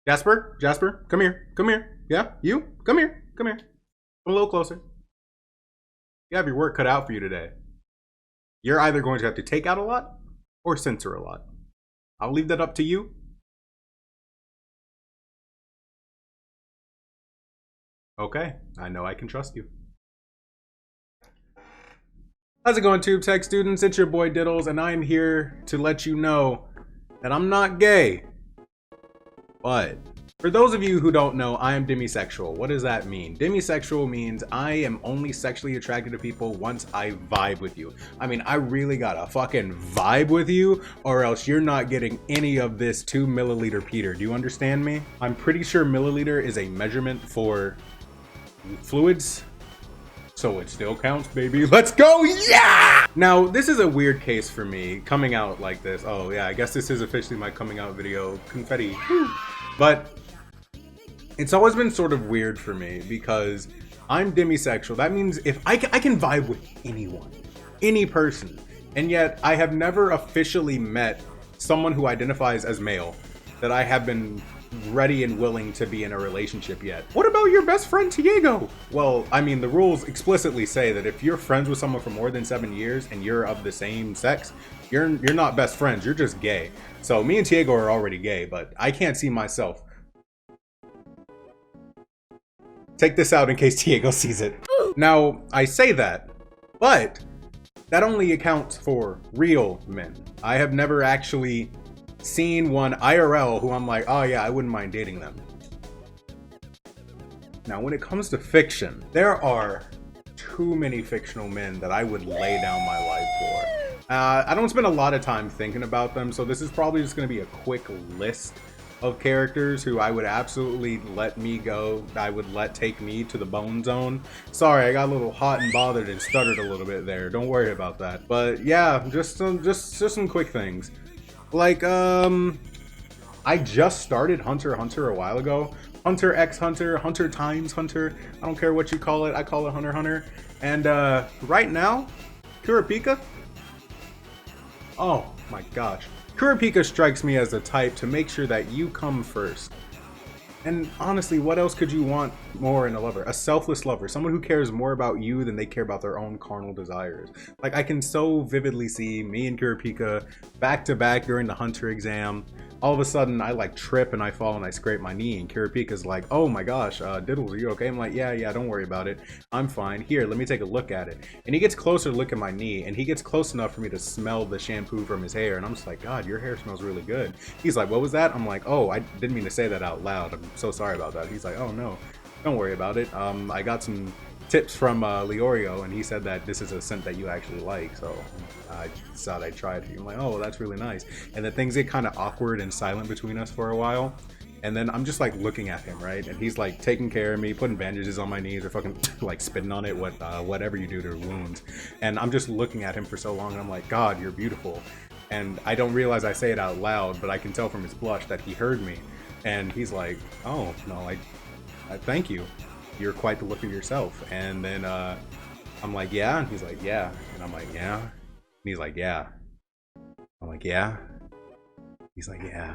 Jasper, come here. Come here. Yeah, you? Come here. Come here. Come a little closer. You have your work cut out for you today. You're either going to have to take out a lot or censor a lot. I'll leave that up to you. Okay, I know I can trust you. How's it going, TubeTech students? It's your boy Diddles, and I'm here to let you know that I'm not gay. But for those of you who don't know, I am demisexual. What does that mean? Demisexual means I am only sexually attracted to people once I vibe with you. I mean, I really gotta fucking vibe with you, or else you're not getting any of this 2 milliliter Peter. Do you understand me? I'm pretty sure milliliter is a measurement for fluids, so it still counts, baby. Let's go, yeah! Now, this is a weird case for me, coming out like this. Oh yeah, I guess this is officially my coming out video. Confetti. But it's always been sort of weird for me because I'm demisexual. That means if I can vibe with anyone, any person, and yet I have never officially met someone who identifies as male that I have been ready and willing to be in a relationship yet. What about your best friend Diego? Well, I mean, the rules explicitly say that if you're friends with someone for more than 7 years and you're of the same sex, you're not best friends, you're just gay. So me and Diego are already gay, but I can't see myself. Take this out in case Diego sees it. Now, I say that, but that only accounts for real men. I have never actually seen one IRL who I'm like, oh yeah, I wouldn't mind dating them. Now, when it comes to fiction, there are too many fictional men that I would lay down my life for. I don't spend a lot of time thinking about them, so this is probably just going to be a quick list of characters who I would absolutely let me go. I would let take me to the bone zone. Sorry, I got a little hot and bothered and stuttered a little bit there. Don't worry about that. But yeah, just some quick things. Like, I just started Hunter x Hunter a while ago. Hunter x Hunter, Hunter times Hunter. I don't care what you call it. I call it Hunter x Hunter. And right now, Kurapika. Oh my gosh. Kurapika strikes me as the type to make sure that you come first. And honestly, what else could you want more in a lover? A selfless lover, someone who cares more about you than they care about their own carnal desires. Like, I can so vividly see me and Kurapika back to back during the Hunter exam. All of a sudden, I like trip and I fall and I scrape my knee, and Kurapika's like, oh my gosh, Diddles, are you okay? I'm like, yeah, don't worry about it. I'm fine. Here, let me take a look at it. And he gets closer to look at my knee, and he gets close enough for me to smell the shampoo from his hair, and I'm just like, God, your hair smells really good. He's like, what was that? I'm like, oh, I didn't mean to say that out loud. I'm so sorry about that. He's like, oh no, don't worry about it. I got some tips from Leorio, and he said that this is a scent that you actually like, so I thought I'd try it. I'm like, oh, that's really nice. And then things get kind of awkward and silent between us for a while, and then I'm just like looking at him, right? And he's like taking care of me, putting bandages on my knees, or fucking like spitting on it, whatever you do to wounds. And I'm just looking at him for so long, and I'm like, God, you're beautiful. And I don't realize I say it out loud, but I can tell from his blush that he heard me. And he's like, oh no, I thank you. You're quite the look of yourself. And then I'm like, yeah. And he's like, yeah. And I'm like, yeah. And he's like, yeah. I'm like, yeah. He's like, yeah.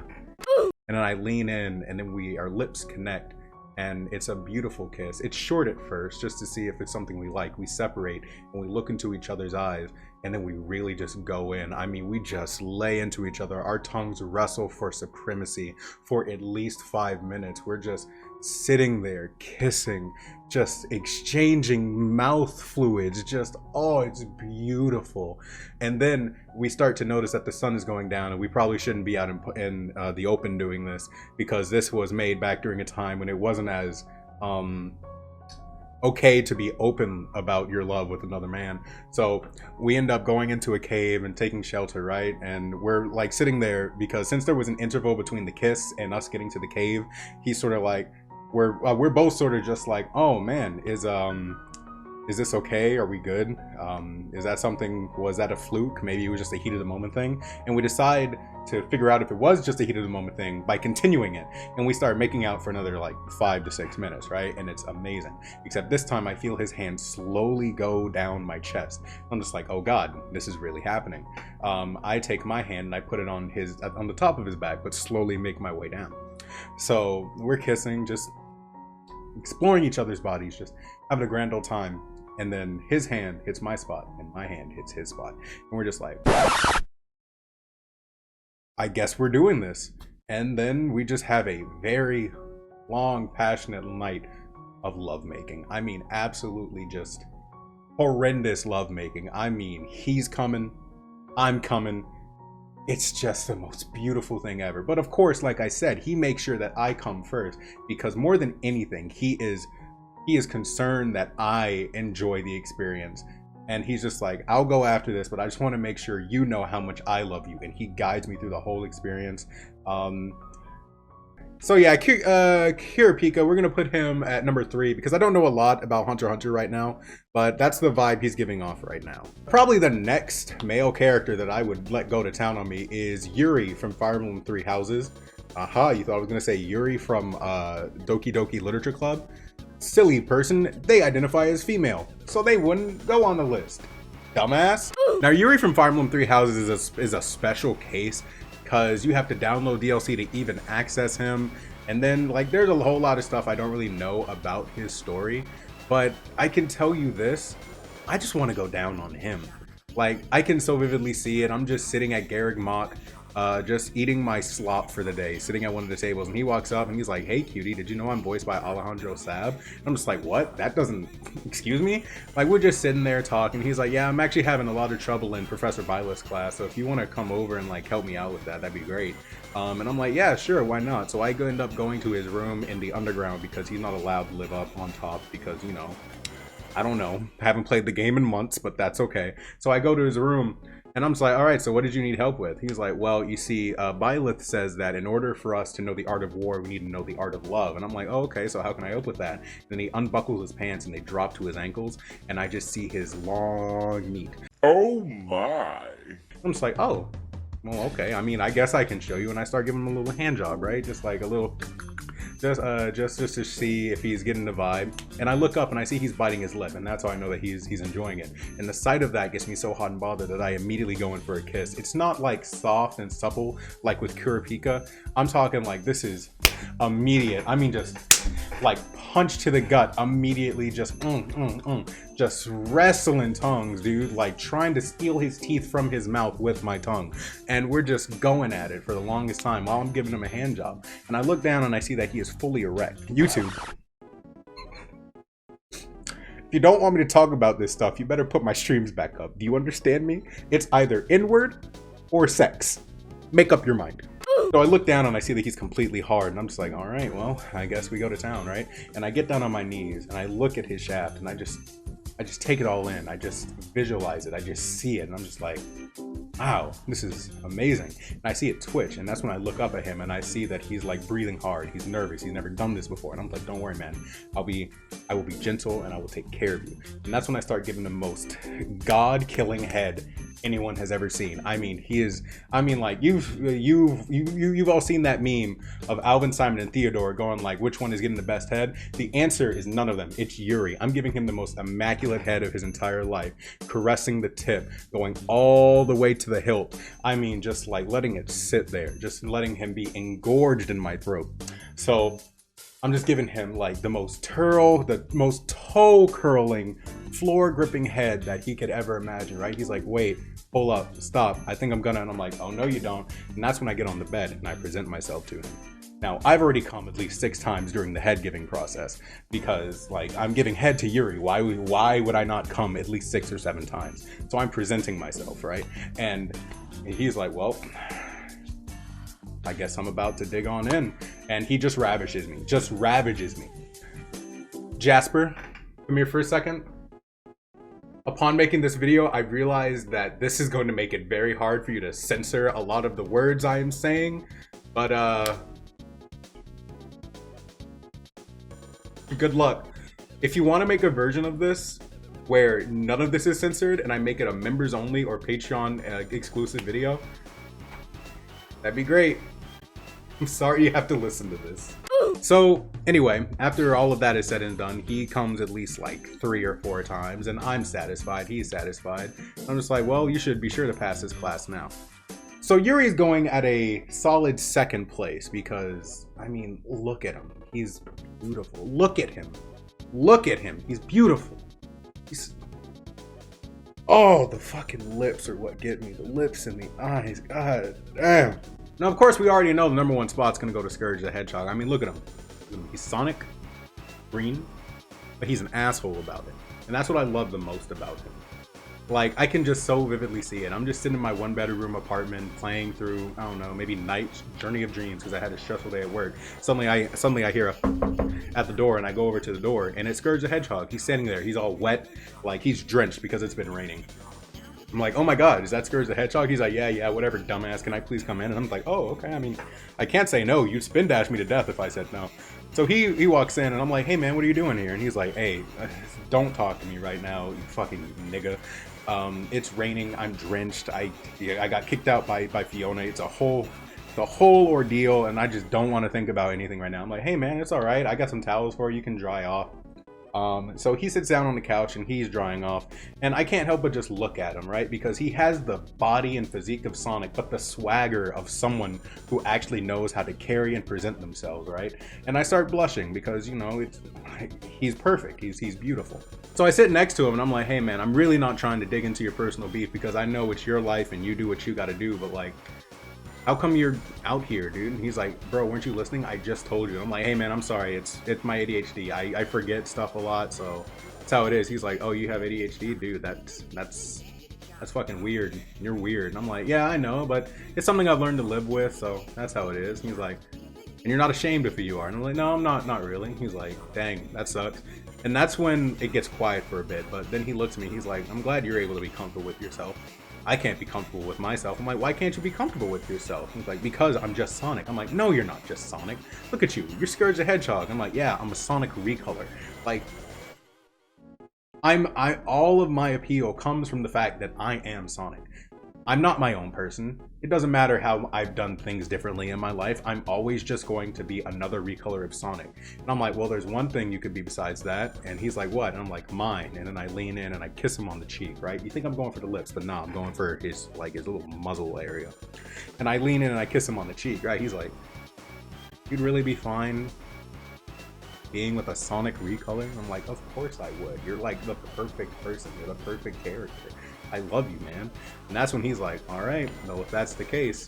And then I lean in, and then our lips connect, and it's a beautiful kiss. It's short at first, just to see if it's something we like. We separate and we look into each other's eyes, and then we really just go in. I mean, we just lay into each other. Our tongues wrestle for supremacy for at least 5 minutes. We're just sitting there kissing, just exchanging mouth fluids, just, oh, it's beautiful. And then we start to notice that the sun is going down, and we probably shouldn't be out in the open doing this, because this was made back during a time when it wasn't as okay to be open about your love with another man. So we end up going into a cave and taking shelter, right? And we're like sitting there because since there was an interval between the kiss and us getting to the cave, he's sort of like, we're both sort of just like, oh man, is this okay? Are we good? Is that something, was that a fluke? Maybe it was just a heat of the moment thing. And we decide to figure out if it was just a heat of the moment thing by continuing it. And we start making out for another like 5 to 6 minutes, right? And it's amazing. Except this time I feel his hand slowly go down my chest. I'm just like, oh God, this is really happening. I take my hand and I put it on the top of his back, but slowly make my way down. So we're kissing, just exploring each other's bodies, just having a grand old time. And then his hand hits my spot and my hand hits his spot. And we're just like, I guess we're doing this. And then we just have a very long, passionate night of lovemaking. I mean, absolutely just horrendous lovemaking. I mean, he's coming, I'm coming. It's just the most beautiful thing ever. But of course, like I said, he makes sure that I come first, because more than anything, he is concerned that I enjoy the experience. And he's just like, I'll go after this, but I just want to make sure you know how much I love you. And he guides me through the whole experience. So yeah, Kurapika, we're going to put him at number 3 because I don't know a lot about Hunter x Hunter right now, but that's the vibe he's giving off right now. Probably the next male character that I would let go to town on me is Yuri from Fire Emblem Three Houses. Aha, you thought I was going to say Yuri from Doki Doki Literature Club? Silly person, they identify as female, so they wouldn't go on the list. Dumbass. Now, Yuri from Fire Emblem Three Houses is a special case because you have to download DLC to even access him. And then, like, there's a whole lot of stuff I don't really know about his story. But I can tell you this, I just want to go down on him. Like, I can so vividly see it. I'm just sitting at Garrick Mock, just eating my slop for the day, sitting at one of the tables, and he walks up and he's like, "Hey cutie, did you know I'm voiced by Alejandro Sab?" I'm just like, what? That doesn't, excuse me? Like, we're just sitting there talking. He's like, "Yeah, I'm actually having a lot of trouble in Professor Byla's class, so if you want to come over and like help me out with that, that'd be great." And I'm like, yeah, sure, why not? So I end up going to his room in the underground because he's not allowed to live up on top because, you know, I don't know, I haven't played the game in months, but that's okay. So I go to his room and I'm just like, all right, so what did you need help with? He's like, well, you see, Byleth says that in order for us to know the art of war, we need to know the art of love. And I'm like, oh, okay, so how can I help with that? And then he unbuckles his pants and they drop to his ankles, and I just see his long meat. Oh my. I'm just like, oh, well, okay. I mean, I guess I can show you. And I start giving him a little hand job, right? Just like a little, just to see if he's getting the vibe. And I look up and I see he's biting his lip, and that's how I know that he's enjoying it. And the sight of that gets me so hot and bothered that I immediately go in for a kiss. It's not like soft and supple like with Kurapika. I'm talking like this is immediate. I mean, just like punch to the gut immediately. Just just wrestling tongues, dude, like trying to steal his teeth from his mouth with my tongue. And we're just going at it for the longest time while I'm giving him a hand job. And I look down and I see that he is fully erect. YouTube, if you don't want me to talk about this stuff, you better put my streams back up. Do you understand me? It's either inward or sex. Make up your mind. So I look down and I see that he's completely hard, and I'm just like, all right, well, I guess we go to town, right? And I get down on my knees and I look at his shaft and I just take it all in. I just visualize it. I just see it, and I'm just like, wow, this is amazing. And I see it twitch, and that's when I look up at him and I see that he's like breathing hard. He's nervous. He's never done this before. And I'm like, don't worry, man. I will be gentle and I will take care of you. And that's when I start giving the most God-killing head anyone has ever seen. I mean, like you've all seen that meme of Alvin, Simon, and Theodore going like, which one is getting the best head? The answer is none of them. It's Yuri. I'm giving him the most immaculate head of his entire life, caressing the tip, going all the way to the hilt. I mean, just like letting it sit there, just letting him be engorged in my throat. So I'm just giving him like the most toe curling, floor gripping head that he could ever imagine, right? He's like, wait, pull up, stop, I think I'm gonna. And I'm like, oh no you don't. And that's when I get on the bed and I present myself to him. Now, I've already come at least 6 times during the head giving process because like I'm giving head to Yuri. Why would I not come at least 6 or 7 times? So I'm presenting myself, right? And he's like, well, I guess I'm about to dig on in. And he just ravages me, Jasper, come here for a second. Upon making this video, I realized that this is going to make it very hard for you to censor a lot of the words I am saying, but good luck. If you want to make a version of this where none of this is censored and I make it a members only or Patreon exclusive video, that'd be great. I'm sorry you have to listen to this. So anyway, after all of that is said and done, he comes at least like 3 or 4 times and I'm satisfied, he's satisfied. I'm just like, well, you should be sure to pass this class now. So Yuri's going at a solid second place because, I mean, look at him. He's beautiful. Look at him. Look at him. He's beautiful. He's... Oh, the fucking lips are what get me. The lips and the eyes. God damn. Now, of course, we already know the number one spot's going to go to Scourge the Hedgehog. I mean, look at him. He's Sonic, green, but he's an asshole about it. And that's what I love the most about him. Like, I can just so vividly see it. I'm just sitting in my one-bedroom apartment playing through, I don't know, maybe Night's Journey of Dreams because I had a stressful day at work. Suddenly I hear a at the door, and I go over to the door, and it's Scourge the Hedgehog. He's standing there. He's all wet, like he's drenched because it's been raining. I'm like, oh my god, is that Scourge the Hedgehog? He's like, yeah, whatever, dumbass. Can I please come in? And I'm like, oh, okay. I mean, I can't say no. You'd spin dash me to death if I said no. So he walks in, and I'm like, hey man, what are you doing here? And he's like, hey, don't talk to me right now, you fucking nigga. It's raining. I'm drenched. I got kicked out by Fiona. It's the whole ordeal, and I just don't want to think about anything right now. I'm like, hey man, it's all right. I got some towels for you. You can dry off. So he sits down on the couch and he's drying off, and I can't help but just look at him, right? Because he has the body and physique of Sonic, but the swagger of someone who actually knows how to carry and present themselves, right? And I start blushing because, you know, he's perfect. He's beautiful. So I sit next to him and I'm like, hey man, I'm really not trying to dig into your personal beef because I know it's your life and you do what you got to do, but like, how come you're out here, dude? And he's like, bro, weren't you listening? I just told you. I'm like, hey man, I'm sorry. It's my ADHD. I forget stuff a lot, so that's how it is. He's like, oh, you have ADHD, dude. That's fucking weird. You're weird. And I'm like, yeah, I know, but it's something I've learned to live with, so that's how it is. And he's like, and you're not ashamed if you are. And I'm like, no, I'm not really. He's like, dang, that sucks. And that's when it gets quiet for a bit. But then he looks at me. He's like, I'm glad you're able to be comfortable with yourself. I can't be comfortable with myself. I'm like, why can't you be comfortable with yourself? He's like, because I'm just Sonic. I'm like, no, you're not just Sonic. Look at you. You're Scourge the Hedgehog. I'm like, yeah, I'm a Sonic recolor. Like, all of my appeal comes from the fact that I am Sonic. I'm not my own person. It doesn't matter how I've done things differently in my life. I'm always just going to be another recolor of Sonic. And I'm like, well, there's one thing you could be besides that. And he's like, what? And I'm like, mine. And then I lean in and I kiss him on the cheek, right? You think I'm going for the lips, but nah, I'm going for his little muzzle area. And I lean in and I kiss him on the cheek, right? He's like, you'd really be fine being with a Sonic recolor? I'm like, of course I would. You're like the perfect person. You're the perfect character. I love you, man. And that's when he's like, all right, well, if that's the case,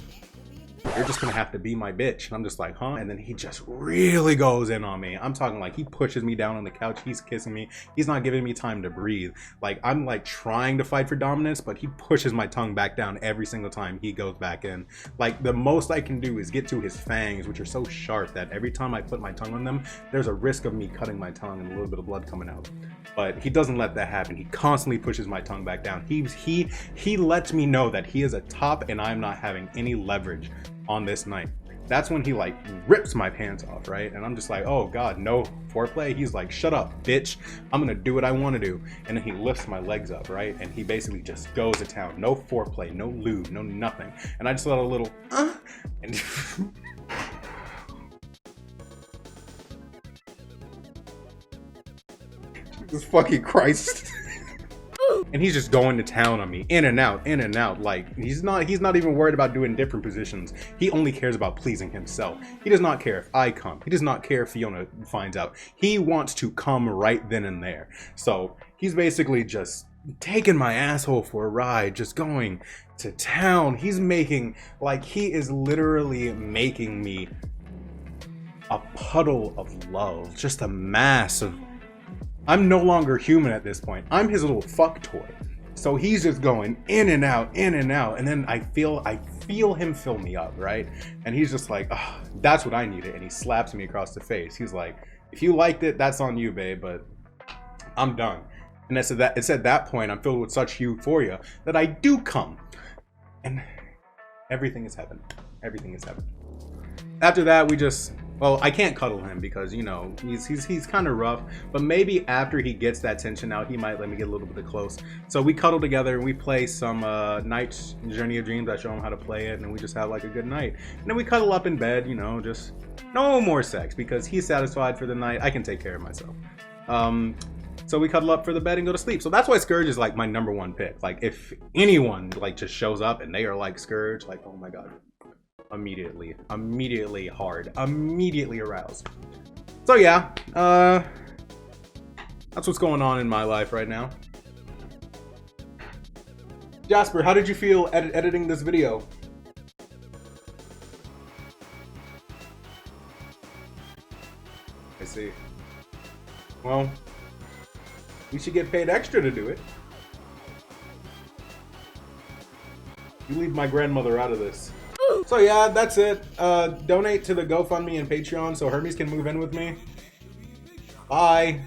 you're just gonna have to be my bitch. And I'm just like, huh? And then he just really goes in on me. I'm talking like he pushes me down on the couch. He's kissing me. He's not giving me time to breathe. Like, I'm like trying to fight for dominance, but he pushes my tongue back down every single time he goes back in. Like, the most I can do is get to his fangs, which are so sharp that every time I put my tongue on them, there's a risk of me cutting my tongue and a little bit of blood coming out. But he doesn't let that happen. He constantly pushes my tongue back down. He lets me know that he is a top and I'm not having any leverage on this night. That's when he like rips my pants off, right? And I'm just like, oh god, no foreplay. He's like, shut up, bitch. I'm gonna do what I want to do. And then he lifts my legs up, right? And he basically just goes to town. No foreplay, no lube, no nothing. And I just let a little and Jesus fucking Christ. And he's just going to town on me, in and out. Like, he's not even worried about doing different positions. He only cares about pleasing himself. He does not care if I come. He does not care if Fiona finds out. He wants to come right then and there. So he's basically just taking my asshole for a ride, just going to town. He's making, like, he is literally making me a puddle of love, just a mass of... I'm no longer human at this point. I'm his little fuck toy. So he's just going in and out, and then I feel him fill me up, right? And he's just like, oh, that's what I needed. And he slaps me across the face. He's like, if you liked it, that's on you, babe, but I'm done. And it's at that point I'm filled with such euphoria that I do come. And everything is heaven. Everything is heaven. After that, we just... Well, I can't cuddle him because, you know, he's kind of rough. But maybe after he gets that tension out, he might let me get a little bit close. So we cuddle together and we play some Night's Journey of Dreams. I show him how to play it, and we just have like a good night. And then we cuddle up in bed, you know, just no more sex because he's satisfied for the night. I can take care of myself. So we cuddle up for the bed and go to sleep. So that's why Scourge is like my #1 pick. Like if anyone like just shows up and they are like Scourge, like, oh my god. Immediately hard, immediately aroused. So yeah, that's what's going on in my life right now. Jasper, how did you feel editing this video? I see. Well, you should get paid extra to do it. You leave my grandmother out of this. So yeah, that's it. Donate to the GoFundMe and Patreon so Hermes can move in with me. Bye.